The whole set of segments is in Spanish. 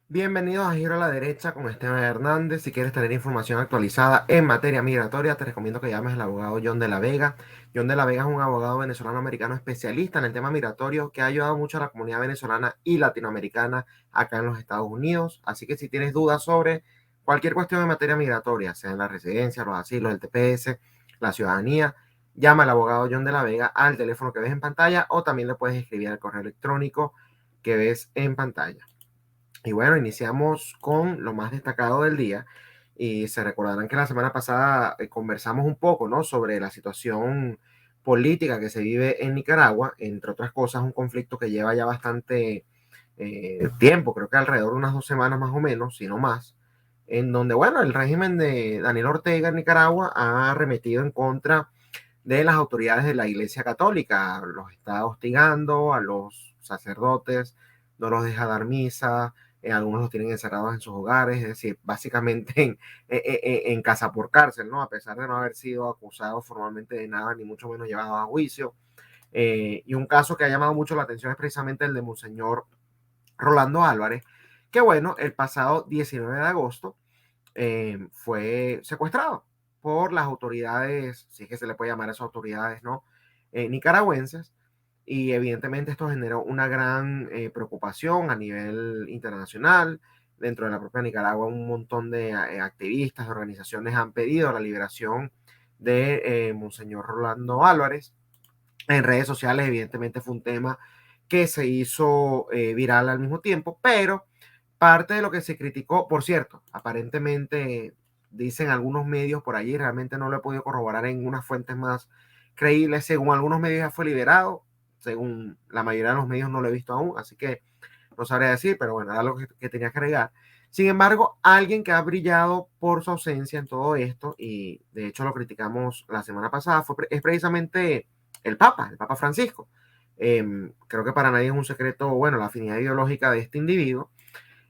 Bienvenidos a Giro a la Derecha con Esteban Hernández. Si quieres tener información actualizada en materia migratoria, te recomiendo que llames al abogado John de la Vega. John de la Vega es un abogado venezolano-americano especialista en el tema migratorio que ha ayudado mucho a la comunidad venezolana y latinoamericana acá en los Estados Unidos. Así que si tienes dudas sobre cualquier cuestión en materia migratoria, sea en la residencia, los asilos, el TPS, la ciudadanía, llama al abogado John de la Vega al teléfono que ves en pantalla o también le puedes escribir al correo electrónico que ves en pantalla. Y bueno, iniciamos con lo más destacado del día y se recordarán que la semana pasada conversamos un poco, ¿no?, sobre la situación política que se vive en Nicaragua, entre otras cosas, un conflicto que lleva ya bastante tiempo, creo que alrededor de unas 2 semanas más o menos, si no más, en donde, bueno, el régimen de Daniel Ortega en Nicaragua ha arremetido en contra de las autoridades de la Iglesia Católica, los está hostigando a los sacerdotes, no los deja dar misa, algunos los tienen encerrados en sus hogares, es decir, básicamente en casa por cárcel, ¿no? A pesar de no haber sido acusados formalmente de nada, ni mucho menos llevados a juicio. Y un caso que ha llamado mucho la atención es precisamente el de Monseñor Rolando Álvarez, que bueno, el pasado 19 de agosto fue secuestrado por las autoridades, si es que se le puede llamar a esas autoridades, ¿no?, nicaragüenses. Y evidentemente esto generó una gran preocupación a nivel internacional. Dentro de la propia Nicaragua, un montón de activistas, de organizaciones han pedido la liberación de Monseñor Rolando Álvarez. En redes sociales, evidentemente, fue un tema que se hizo viral al mismo tiempo, pero parte de lo que se criticó, por cierto, aparentemente dicen algunos medios por allí, realmente no lo he podido corroborar en unas fuentes más creíbles, según algunos medios ya fue liberado, según la mayoría de los medios no lo he visto aún, así que no sabría decir, pero bueno, era lo que tenía que agregar. Sin embargo, alguien que ha brillado por su ausencia en todo esto, y de hecho lo criticamos la semana pasada, es precisamente el Papa Francisco. Creo que para nadie es un secreto, bueno, la afinidad ideológica de este individuo.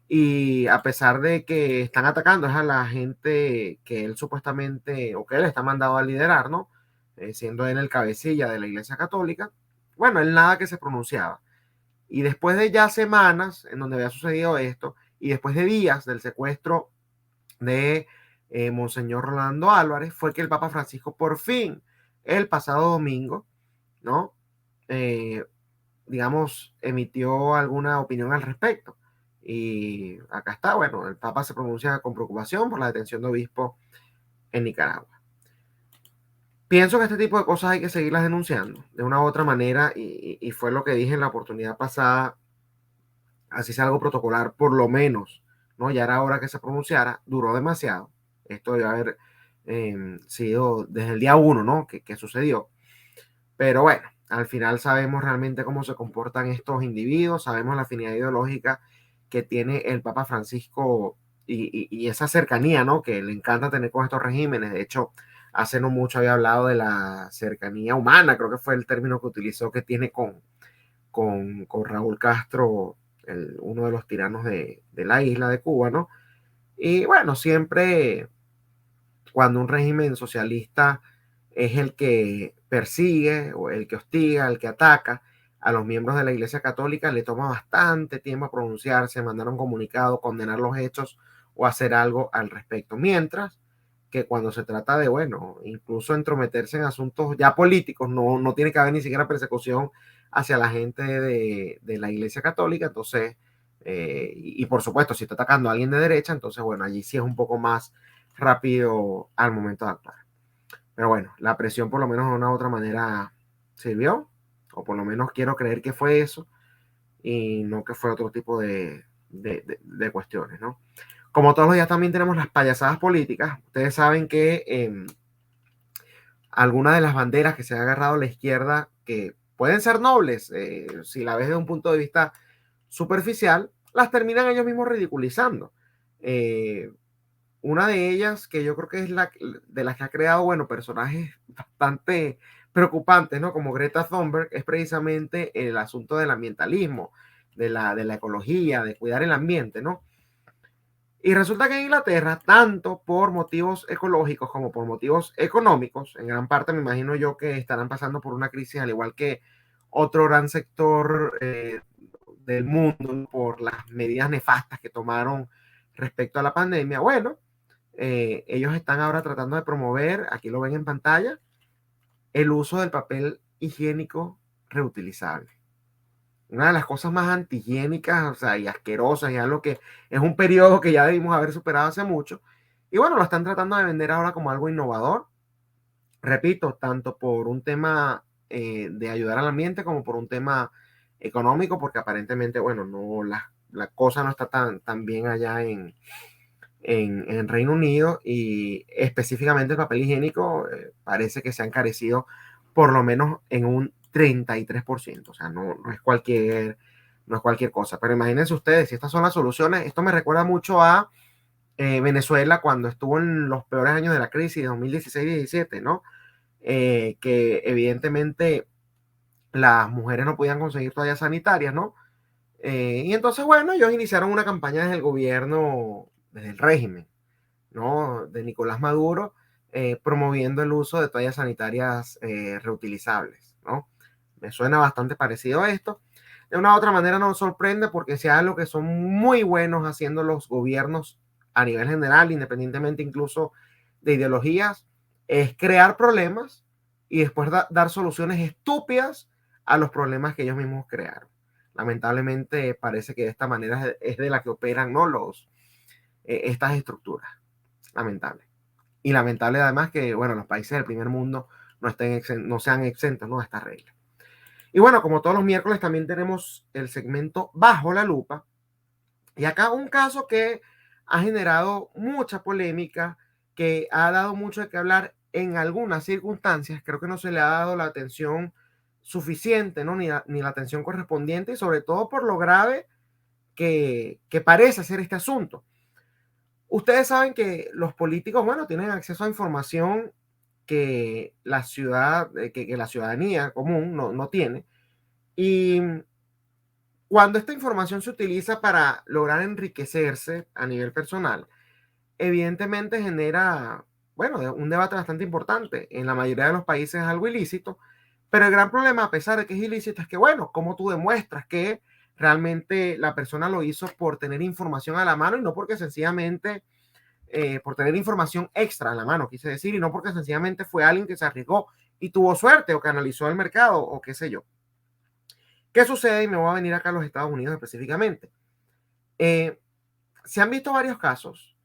Y a pesar de que están atacando es a la gente que él supuestamente, o que él está mandado a liderar, ¿no? Siendo él el cabecilla de la Iglesia Católica, bueno, él nada que se pronunciaba. Y después de ya semanas en donde había sucedido esto, y después de días del secuestro de Monseñor Rolando Álvarez, fue que el Papa Francisco por fin, el pasado domingo, ¿no? Eh, digamos, emitió alguna opinión al respecto. Y acá está, bueno, el Papa se pronuncia con preocupación por la detención de obispos en Nicaragua. Pienso que este tipo de cosas hay que seguirlas denunciando de una u otra manera y fue lo que dije en la oportunidad pasada, así sea algo protocolar, por lo menos, ¿no? Ya era hora que se pronunciara, duró demasiado. Esto debe haber sido desde el día 1, ¿no? Que sucedió. Pero bueno, al final sabemos realmente cómo se comportan estos individuos, sabemos la afinidad ideológica que tiene el Papa Francisco y esa cercanía, ¿no?, que le encanta tener con estos regímenes. De hecho, hace no mucho había hablado de la cercanía humana, creo que fue el término que utilizó, que tiene con Raúl Castro, uno de los tiranos de la isla de Cuba, ¿no? Y bueno, siempre cuando un régimen socialista es el que persigue o el que hostiga, el que ataca a los miembros de la Iglesia Católica, le toma bastante tiempo a pronunciarse, mandar un comunicado, condenar los hechos o hacer algo al respecto. Mientras que cuando se trata de, bueno, incluso entrometerse en asuntos ya políticos, no tiene que haber ni siquiera persecución hacia la gente de la Iglesia Católica. Entonces, y por supuesto, si está atacando a alguien de derecha, entonces, bueno, allí sí es un poco más rápido al momento de actuar. Pero bueno, la presión por lo menos de una u otra manera sirvió, o por lo menos quiero creer que fue eso, y no que fue otro tipo de cuestiones, ¿no? Como todos los días también tenemos las payasadas políticas. Ustedes saben que algunas de las banderas que se ha agarrado la izquierda, que pueden ser nobles, si la ves desde un punto de vista superficial, las terminan ellos mismos ridiculizando. una de ellas, que yo creo que es la de las que ha creado, bueno, personajes bastante preocupantes, ¿no? Como Greta Thunberg, es precisamente el asunto del ambientalismo, de la ecología, de cuidar el ambiente, ¿no? Y resulta que en Inglaterra, tanto por motivos ecológicos como por motivos económicos, en gran parte me imagino yo que estarán pasando por una crisis, al igual que otro gran sector del mundo, por las medidas nefastas que tomaron respecto a la pandemia. Bueno, ellos están ahora tratando de promover, aquí lo ven en pantalla, el uso del papel higiénico reutilizable. Una de las cosas más antihigiénicas, o sea, y asquerosas, ya lo que es un periodo que ya debimos haber superado hace mucho. Y bueno, lo están tratando de vender ahora como algo innovador. Repito, tanto por un tema de ayudar al ambiente como por un tema económico, porque aparentemente, bueno, no, la cosa no está tan bien allá en Reino Unido, y específicamente el papel higiénico parece que se ha encarecido por lo menos en un 33%. O sea, no es cualquier cosa. Pero imagínense ustedes, si estas son las soluciones, esto me recuerda mucho a Venezuela cuando estuvo en los peores años de la crisis de 2016-17, ¿no? Que evidentemente las mujeres no podían conseguir toallas sanitarias, ¿no? Y entonces, bueno, ellos iniciaron una campaña desde el gobierno, desde el régimen, ¿no? De Nicolás Maduro, promoviendo el uso de toallas sanitarias reutilizables, ¿no? Me suena bastante parecido a esto. De una u otra manera no nos sorprende, porque si hay algo que son muy buenos haciendo los gobiernos a nivel general, independientemente incluso de ideologías, es crear problemas y después dar soluciones estúpidas a los problemas que ellos mismos crearon. Lamentablemente parece que de esta manera es de la que operan, ¿no? Estas estructuras. Lamentable. Y lamentable además que, bueno, los países del primer mundo no sean exentos, ¿no?, a esta regla. Y bueno, como todos los miércoles también tenemos el segmento Bajo la Lupa. Y acá un caso que ha generado mucha polémica, que ha dado mucho de qué hablar en algunas circunstancias. Creo que no se le ha dado la atención suficiente, ¿no? Ni la atención correspondiente, y sobre todo por lo grave que parece ser este asunto. Ustedes saben que los políticos, bueno, tienen acceso a información que la ciudad, que la ciudadanía común no tiene. Y cuando esta información se utiliza para lograr enriquecerse a nivel personal, evidentemente genera, bueno, un debate bastante importante. En la mayoría de los países es algo ilícito, pero el gran problema, a pesar de que es ilícito, es que, bueno, ¿cómo tú demuestras que realmente la persona lo hizo por tener información a la mano y no porque sencillamente por tener información extra a la mano, quise decir, y no porque sencillamente fue alguien que se arriesgó y tuvo suerte o que analizó el mercado o qué sé yo? ¿Qué sucede? Y me voy a venir acá a los Estados Unidos específicamente. Eh, Se han visto varios casos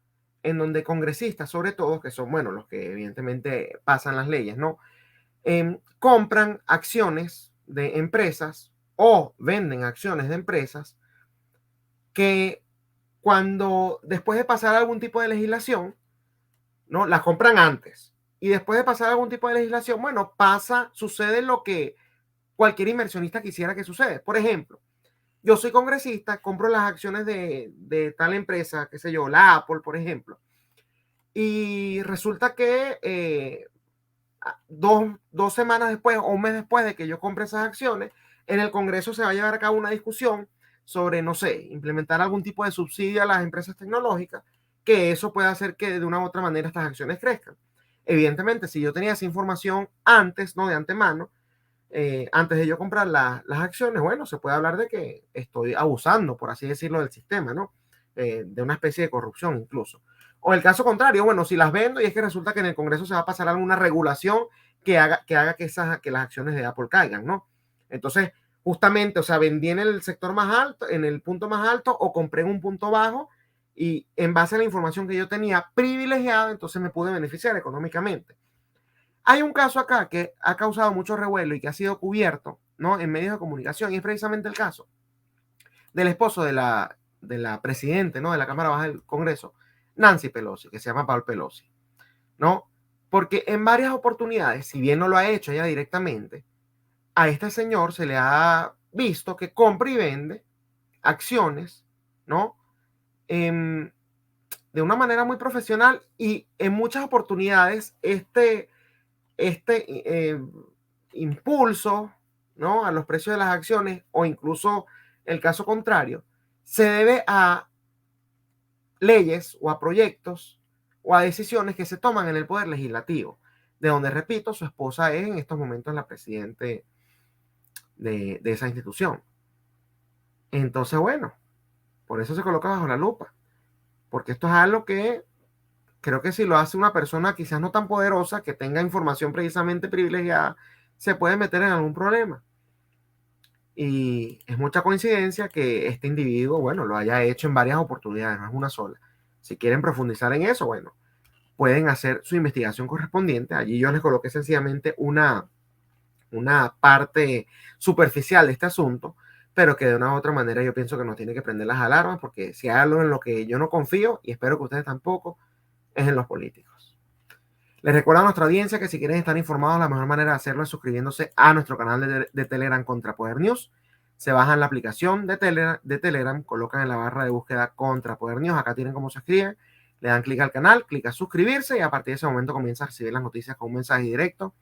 en donde congresistas, sobre todo, que son, bueno, los que evidentemente pasan las leyes, ¿no? Compran acciones de empresas o venden acciones de empresas que, cuando después de pasar algún tipo de legislación, ¿no? Las compran antes. Y después de pasar algún tipo de legislación, bueno, sucede lo que cualquier inversionista quisiera que suceda. Por ejemplo, yo soy congresista, compro las acciones de tal empresa, qué sé yo, la Apple, por ejemplo, y resulta que dos semanas después o un mes después de que yo compre esas acciones, en el Congreso se va a llevar a cabo una discusión sobre, no sé, implementar algún tipo de subsidio a las empresas tecnológicas, que eso puede hacer que de una u otra manera estas acciones crezcan. Evidentemente, si yo tenía esa información antes, no de antemano, antes de yo comprar las acciones, bueno, se puede hablar de que estoy abusando, por así decirlo, del sistema, ¿no? De una especie de corrupción incluso. O el caso contrario, bueno, si las vendo y es que resulta que en el Congreso se va a pasar alguna regulación que haga que las acciones de Apple caigan, ¿no? Entonces, justamente, o sea, vendí en el sector más alto, en el punto más alto, o compré en un punto bajo, y en base a la información que yo tenía privilegiada, entonces me pude beneficiar económicamente. Hay un caso acá que ha causado mucho revuelo y que ha sido cubierto, ¿no?, en medios de comunicación, y es precisamente el caso del esposo de la presidente, ¿no?, de la Cámara Baja del Congreso, Nancy Pelosi, que se llama Paul Pelosi, ¿no? Porque en varias oportunidades, si bien no lo ha hecho ella directamente, a este señor se le ha visto que compra y vende acciones, ¿no? Em, de una manera muy profesional y en muchas oportunidades este impulso, ¿no?, a los precios de las acciones o incluso el caso contrario, se debe a leyes o a proyectos o a decisiones que se toman en el poder legislativo, de donde, repito, su esposa es en estos momentos la presidente de esa institución. Entonces, bueno, por eso se coloca bajo la lupa, porque esto es algo que creo que si lo hace una persona quizás no tan poderosa, que tenga información precisamente privilegiada, se puede meter en algún problema. Y es mucha coincidencia que este individuo, bueno, lo haya hecho en varias oportunidades, no es una sola. Si quieren profundizar en eso, bueno, pueden hacer su investigación correspondiente. Allí yo les coloqué sencillamente una parte superficial de este asunto, pero que de una u otra manera yo pienso que nos tiene que prender las alarmas, porque si hay algo en lo que yo no confío, y espero que ustedes tampoco, es en los políticos. Les recuerdo a nuestra audiencia que si quieren estar informados, la mejor manera de hacerlo es suscribiéndose a nuestro canal de Telegram Contrapoder News. Se bajan la aplicación de Telegram, colocan en la barra de búsqueda Contrapoder News, acá tienen cómo se escribe, le dan clic al canal, clic a suscribirse y a partir de ese momento comienza a recibir las noticias con un mensaje directo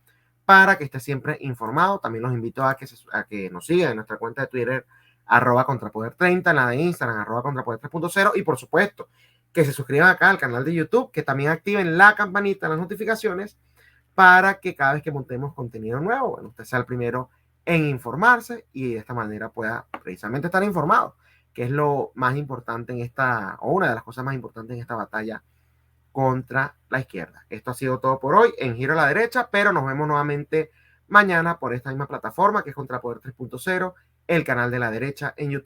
para que esté siempre informado. También los invito a que nos sigan en nuestra cuenta de Twitter, @contrapoder30, en la de Instagram, @contrapoder3.0 y por supuesto, que se suscriban acá al canal de YouTube, que también activen la campanita, las notificaciones, para que cada vez que montemos contenido nuevo, bueno, usted sea el primero en informarse y de esta manera pueda precisamente estar informado, que es lo más importante en esta, o una de las cosas más importantes en esta batalla contra la izquierda. Esto ha sido todo por hoy en Giro a la Derecha, pero nos vemos nuevamente mañana por esta misma plataforma que es Contrapoder 3.0, el canal de la derecha en YouTube.